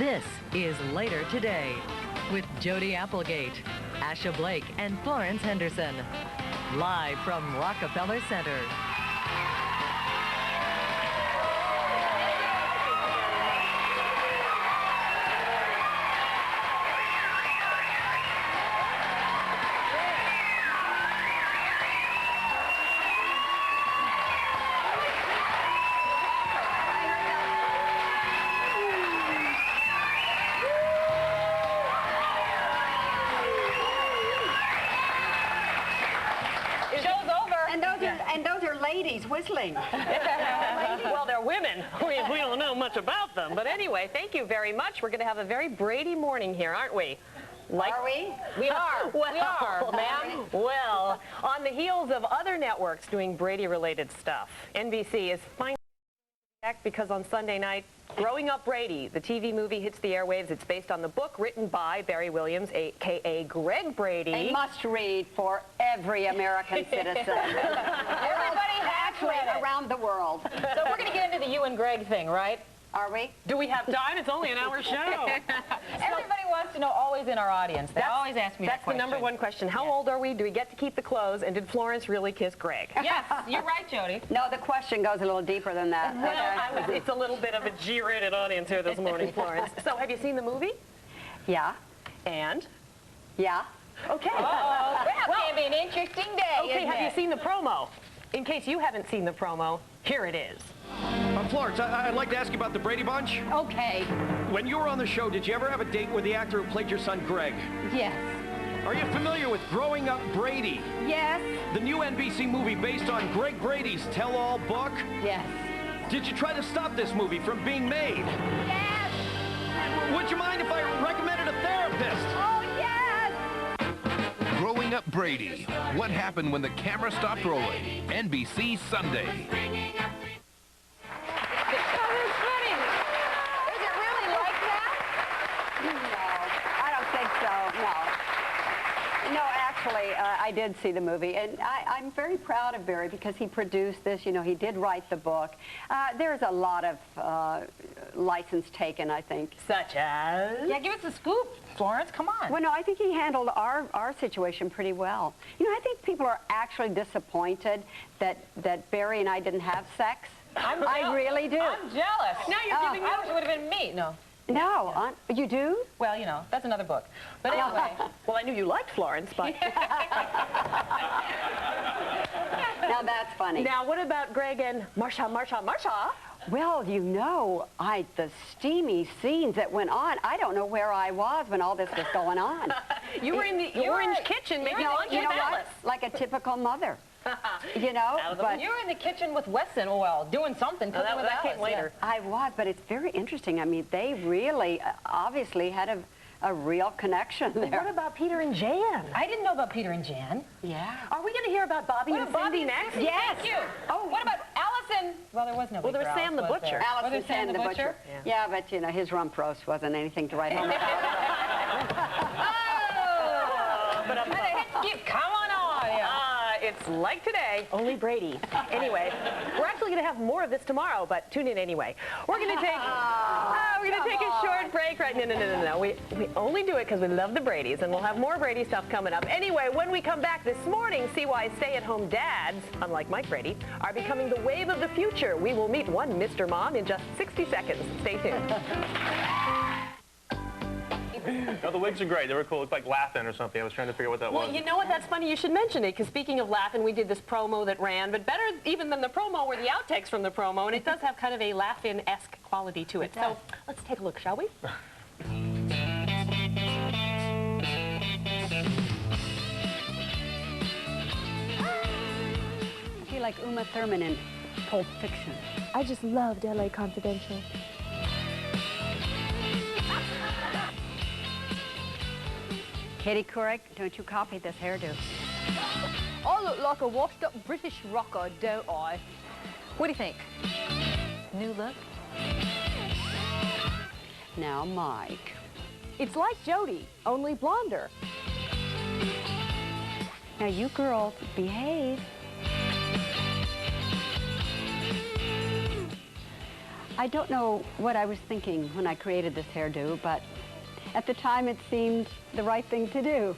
This is Later Today with Jody Applegate, Asha Blake, and Florence Henderson. Live from Rockefeller Center. Ladies whistling. Well, they're women. We don't know much about them. But anyway, thank you very much. We're going to have a very Brady morning here, aren't we? Are we? We are. Well, we are, ma'am. Well, on the heels of other networks doing Brady-related stuff, NBC is finally back because on Sunday night, Growing Up Brady, the TV movie, hits the airwaves. It's based on the book written by Barry Williams, a.k.a. Greg Brady. A must-read for every American citizen. Everybody actually around the world. So we're going to get into the you and Greg thing, right? Are we? Do we have time? It's only an hour show. Everybody wants to know, always in our audience. They always ask me that question. That's the number one question. How old are we? Do we get to keep the clothes? And did Florence really kiss Greg? Yes, you're right, Jody. No, the question goes a little deeper than that. Well, it's a little bit of a G-rated audience here this morning, Florence. So have you seen the movie? Yeah. And? Yeah. Okay. Well, it's going to be an interesting day. Okay, have you seen the promo? In case you haven't seen the promo, here it is. Florence, I'd like to ask you about the Brady Bunch. Okay. When you were on the show, did you ever have a date with the actor who played your son, Greg? Yes. Are you familiar with Growing Up Brady? Yes. The new NBC movie based on Greg Brady's tell-all book? Yes. Did you try to stop this movie from being made? Yes. Would you mind if I recommended a therapist? Oh, yes. Growing Up Brady. What happened when the camera stopped rolling? NBC Sunday. I did see the movie, and I'm very proud of Barry because he produced this. You know, he did write the book. There's a lot of license taken, I think. Such as? Yeah, give us a scoop, Florence. Come on. Well, no, I think he handled our situation pretty well. You know, I think people are actually disappointed that Barry and I didn't have sex. I really do. I'm jealous. Now you're giving me... I wish it would have been me. No. No, you do? Well, you know, that's another book. But anyway. Well, I knew you liked Florence, but... Now that's funny. Now, what about Greg and Marsha? Well, you know, the steamy scenes that went on, I don't know where I was when all this was going on. You were in the orange kitchen making lunch with Alice. Like a typical mother. You know, but you were in the kitchen with Weston, well, doing something, cooking with that Alice. came later. Yeah. I was, but it's very interesting. I mean, they really, obviously had a real connection there. What about Peter and Jan? I didn't know about Peter and Jan. Yeah. Are we going to hear about Bobby and Cindy next? Yes. Thank you. Oh, what about Allison? Well, there was no. Well, there was Sam the Butcher. Allison Sam the Butcher. Yeah, but you know, his rump roast wasn't anything to write home about. Oh, but come on. It's like today, only Brady. Anyway, we're actually going to have more of this tomorrow, but tune in anyway. We're going to take a short break right No. We only do it because we love the Bradys, and we'll have more Brady stuff coming up. Anyway, when we come back this morning, see why stay-at-home dads, unlike Mike Brady, are becoming the wave of the future. We will meet one Mr. Mom in just 60 seconds. Stay tuned. No, the wigs are great. They were cool. It looked like Laughing or something. I was trying to figure out what that was. Well, you know what? That's funny you should mention it, because speaking of Laughing, we did this promo that ran, but better even than the promo were the outtakes from the promo, and it does have kind of a Laugh-In-esque quality to it. So let's take a look, shall we? I feel like Uma Thurman in Pulp Fiction. I just loved LA Confidential. Katie Couric, don't you copy this hairdo. I look like a washed-up British rocker, don't I? What do you think? New look? Now, Mike. It's like Jody, only blonder. Now, you girls, behave. I don't know what I was thinking when I created this hairdo, but at the time it seemed the right thing to do.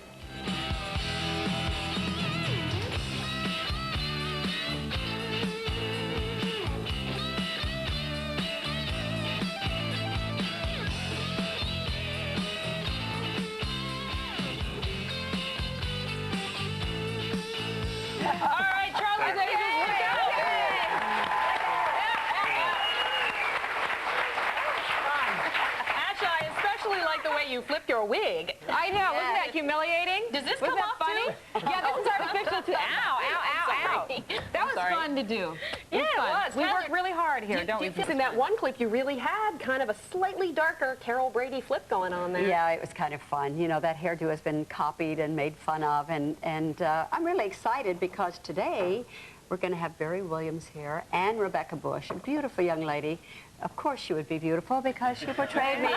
You flipped your wig. I know. Wasn't that humiliating? Does this was come off funny? too? Yeah, this is artificial too. Ow, ow, ow, ow. That was fun to do. Yeah, it was. We worked really hard here, don't we? In that one clip, you really had kind of a slightly darker Carol Brady flip going on there. Yeah, it was kind of fun. You know, that hairdo has been copied and made fun of, and I'm really excited because today we're going to have Barry Williams here and Rebeccah Bush, a beautiful young lady. Of course she would be beautiful because she portrayed me.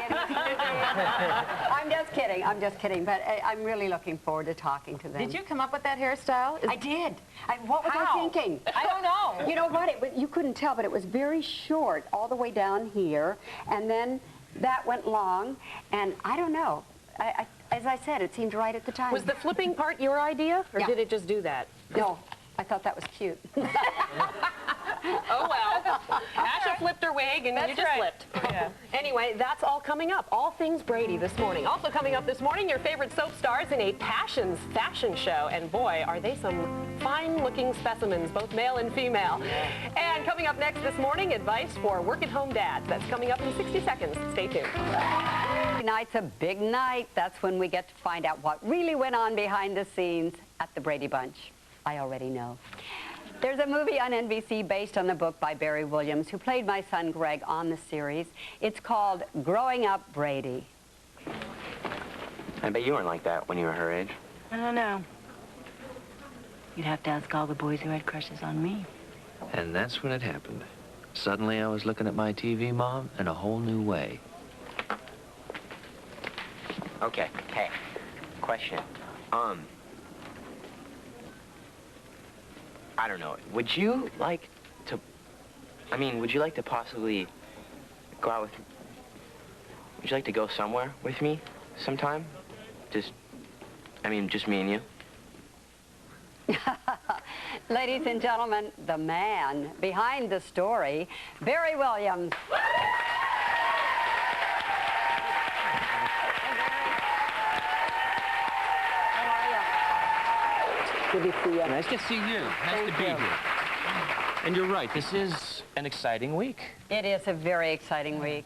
I'm just kidding, but I'm really looking forward to talking to them. Did you come up with that hairstyle? I did. What was I thinking? I don't know. You know what? You couldn't tell, but it was very short all the way down here, and then that went long, and I don't know. As I said, it seemed right at the time. Was the flipping part your idea, or did it just do that? No, I thought that was cute. Oh, well. Asha flipped her wig, and you just flipped. Yeah. Anyway, that's all coming up. All things Brady this morning. Also coming up this morning, your favorite soap stars in a Passions fashion show. And boy, are they some fine-looking specimens, both male and female. And coming up next this morning, advice for work-at-home dads. That's coming up in 60 seconds. Stay tuned. Tonight's a big night. That's when we get to find out what really went on behind the scenes at the Brady Bunch. I already know. There's a movie on NBC based on the book by Barry Williams, who played my son Greg on the series. It's called Growing Up Brady. I bet you weren't like that when you were her age. I don't know. You'd have to ask all the boys who had crushes on me. And that's when it happened. Suddenly I was looking at my TV, Mom, in a whole new way. Okay, hey, question. I don't know. Would you like to... would you like to possibly go out with... Would you like to go somewhere with me sometime? Just me and you? Ladies and gentlemen, the man behind the story, Barry Williams. Good to see you. Nice to see you. Nice to be here. And you're right, this is an exciting week. It is a very exciting week.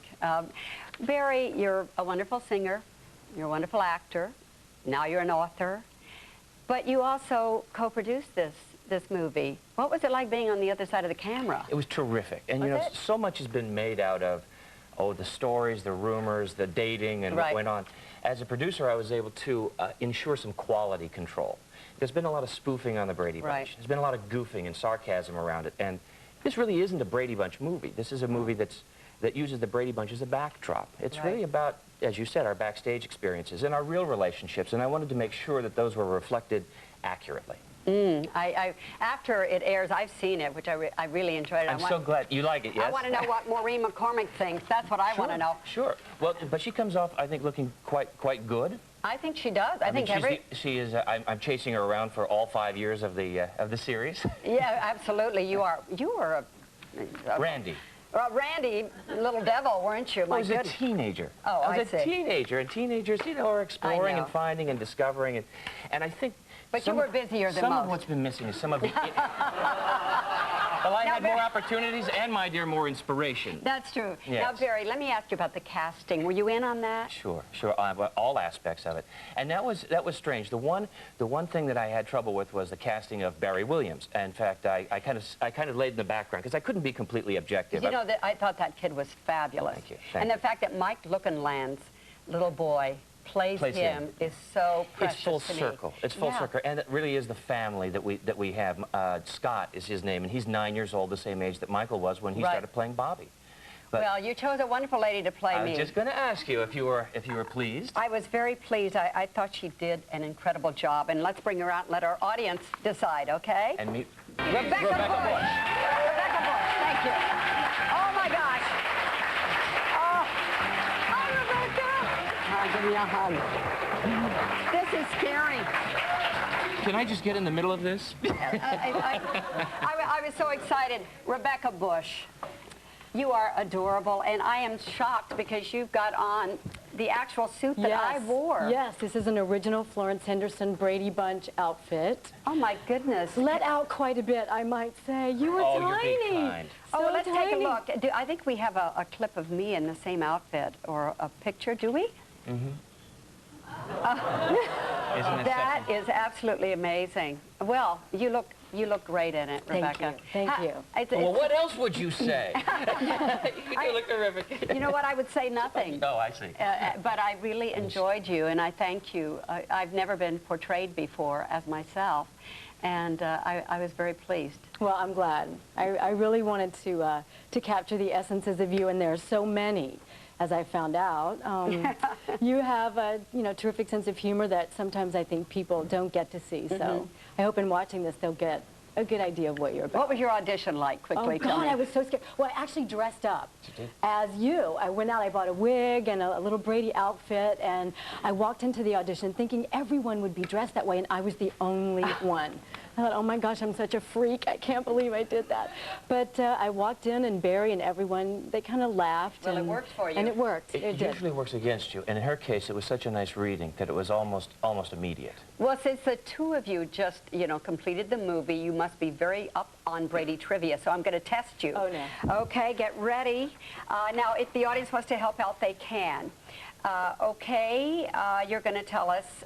Barry, you're a wonderful singer. You're a wonderful actor. Now you're an author. But you also co-produced this movie. What was it like being on the other side of the camera? It was terrific. And you know, so much has been made out of, the stories, the rumors, the dating, and what went on. As a producer, I was able to ensure some quality control. There's been a lot of spoofing on the Brady Bunch. There's been a lot of goofing and sarcasm around it. And this really isn't a Brady Bunch movie. This is a movie that uses the Brady Bunch as a backdrop. It's really about, as you said, our backstage experiences and our real relationships. And I wanted to make sure that those were reflected accurately. After it airs, I've seen it, which I really enjoyed it. I'm so glad you like it, yes? I want to know what Maureen McCormick thinks. That's what I want to know. Sure. Well, but she comes off, I think, looking quite good. I think she does. I think she is. I'm chasing her around for all 5 years of the series. Yeah, absolutely. You were a Randy. Randy, little devil, weren't you? I was a teenager. Oh, I was a teenager, and teenagers, are exploring and finding and discovering, and I think. But you were busier than most. Some of what's been missing is some of the... Well, I had more opportunities and, my dear, more inspiration. That's true. Yes. Now, Barry, let me ask you about the casting. Were you in on that? Sure. All aspects of it. And that was strange. The one thing that I had trouble with was the casting of Barry Williams. In fact, I kind of laid in the background because I couldn't be completely objective. You know, I thought that kid was fabulous. Thank you. And the fact that Mike Lookenland's little boy plays him is so precious. It's full circle. It's full circle, and it really is the family that we have. Scott is his name, and he's 9 years old, the same age that Michael was when he started playing Bobby. But well, you chose a wonderful lady to play me. I was just going to ask you if you were pleased. I was very pleased. I thought she did an incredible job, and let's bring her out and let our audience decide, okay? And meet Rebeccah Bush. Rebeccah Bush. Thank you. Oh my gosh. Give me a hug. This is scary. Can I just get in the middle of this? I was so excited. Rebeccah Bush, you are adorable, and I am shocked because you've got on the actual suit that I wore. Yes, this is an original Florence Henderson Brady Bunch outfit. Oh my goodness. Let out quite a bit, I might say. You were tiny. You're being kind. So let's take a look. I think we have a clip of me in the same outfit, or a picture, do we? Mm-hmm. That is absolutely amazing. Well, you look great in it, Rebeccah. Thank you. Well, what else would you say? You look terrific. You know what? I would say nothing. Oh, I see. But I really enjoyed you, and I thank you. I've never been portrayed before as myself, and I was very pleased. Well, I'm glad. I really wanted to capture the essences of you, and there are so many. As I found out, you have a terrific sense of humor that sometimes I think people don't get to see. So I hope in watching this they'll get a good idea of what you're about. What was your audition like? Quickly, tell me. I was so scared. Well, I actually dressed up as you. I went out, I bought a wig and a little Brady outfit, and I walked into the audition thinking everyone would be dressed that way, and I was the only one. I thought, oh my gosh, I'm such a freak. I can't believe I did that. But I walked in, and Barry and everyone, they kind of laughed. Well, it worked for you. And it worked. It usually works against you. And in her case, it was such a nice reading that it was almost immediate. Well, since the two of you just, completed the movie, you must be very up on Brady trivia. So I'm going to test you. Oh, no. Okay, get ready. Now, if the audience wants to help out, they can. You're going to tell us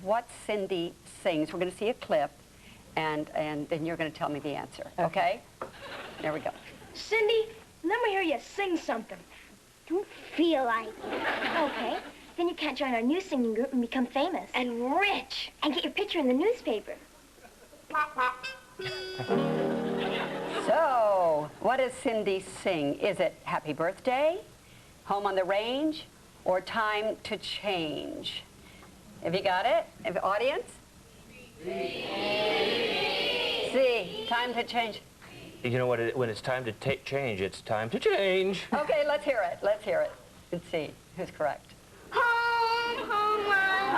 what Cindy sings. We're going to see a clip. And then you're going to tell me the answer, okay? There we go. Cindy, let me hear you sing something. Don't feel like it. Okay, then you can't join our new singing group and become famous. And rich. And get your picture in the newspaper. So, what does Cindy sing? Is it Happy Birthday, Home on the Range, or Time to Change? Have you got it? Audience? See, time to change. You know what? When it's time to change, it's time to change. Okay, let's hear it. Let's hear it. Let's see who's correct. Home, home, my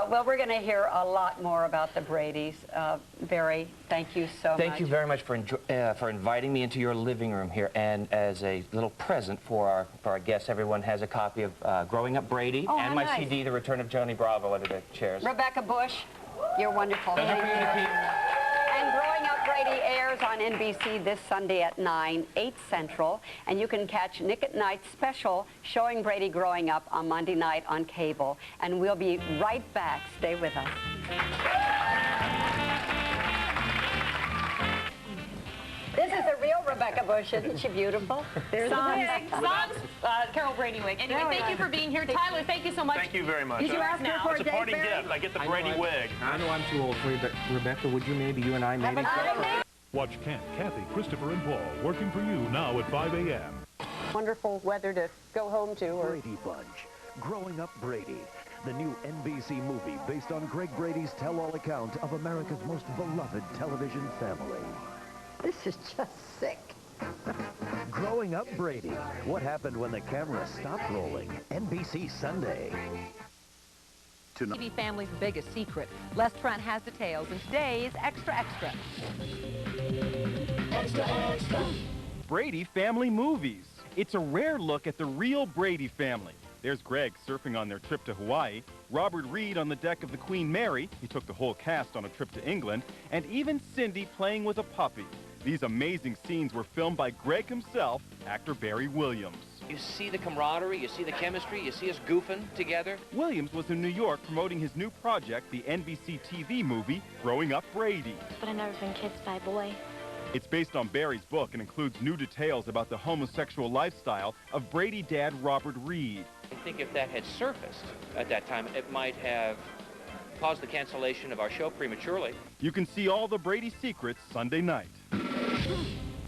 well, we're going to hear a lot more about the Bradys. Barry, thank you so much. Thank you very much for inviting me into your living room here. And as a little present for our guests, everyone has a copy of Growing Up Brady and my CD, The Return of Johnny Bravo, under the chairs. Rebeccah Bush, you're wonderful. Thank you. And Growing Up Brady airs on NBC this Sunday at 9, 8 Central. And you can catch Nick at Night's special showing Brady Growing Up on Monday night on cable. And we'll be right back. Stay with us. This is the real Rebeccah Bush. Isn't she beautiful? There's the wig. Sans Carol Brady wig. Anyway, thank you for being here. Tyler, thank you so much. Thank you very much. Did you ask her for it's a party gift. I get the Brady wig. I know I'm too old for you, but Rebeccah, would you you and I maybe? Watch Kent, Kathy, Christopher, and Paul working for you now at 5 a.m. Wonderful weather to go home to. Brady Bunch, Growing Up Brady, the new NBC movie based on Greg Brady's tell-all account of America's most beloved television family. This is just sick. Growing Up Brady, what happened when the camera stopped rolling? NBC Sunday. TV family's biggest secret. Les Trent has details in today's Extra Extra. Extra Extra. Brady Family Movies. It's a rare look at the real Brady family. There's Greg surfing on their trip to Hawaii, Robert Reed on the deck of the Queen Mary, he took the whole cast on a trip to England, and even Cindy playing with a puppy. These amazing scenes were filmed by Greg himself, actor Barry Williams. You see the camaraderie, you see the chemistry, you see us goofing together. Williams was in New York promoting his new project, the NBC TV movie, Growing Up Brady. But I've never been kissed by a boy. It's based on Barry's book and includes new details about the homosexual lifestyle of Brady dad Robert Reed. I think if that had surfaced at that time, it might have caused the cancellation of our show prematurely. You can see all the Brady secrets Sunday night.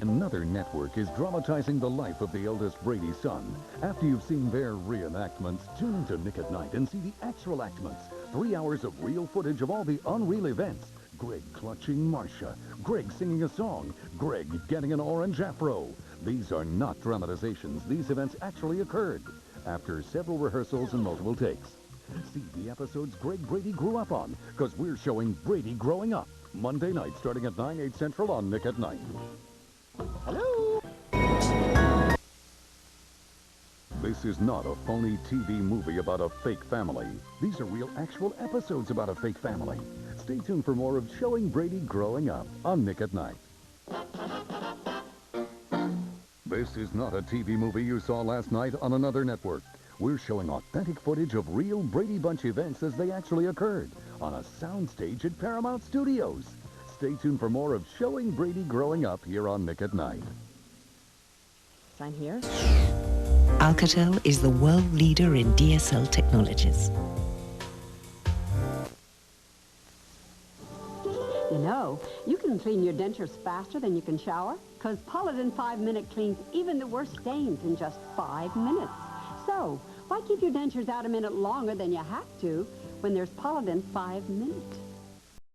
Another network is dramatizing the life of the eldest Brady son. After you've seen their reenactments, tune into Nick at Night and see the actual actments. 3 hours of real footage of all the unreal events. Greg clutching Marcia, Greg singing a song, Greg getting an orange afro. These are not dramatizations. These events actually occurred after several rehearsals and multiple takes. See the episodes Greg Brady grew up on, because we're showing Brady Growing Up, Monday night starting at 9/8 Central on Nick at Night. Hello? This is not a phony TV movie about a fake family. These are real, actual episodes about a fake family. Stay tuned for more of Showing Brady Growing Up on Nick at Night. This is not a TV movie you saw last night on another network. We're showing authentic footage of real Brady Bunch events as they actually occurred on a soundstage at Paramount Studios. Stay tuned for more of Showing Brady Growing Up here on Nick at Night. Sign here. Alcatel is the world leader in DSL technologies. You know, you can clean your dentures faster than you can shower, because Polidin 5-Minute cleans even the worst stains in just 5 minutes. So, why keep your dentures out a minute longer than you have to when there's Polidin 5-Minute?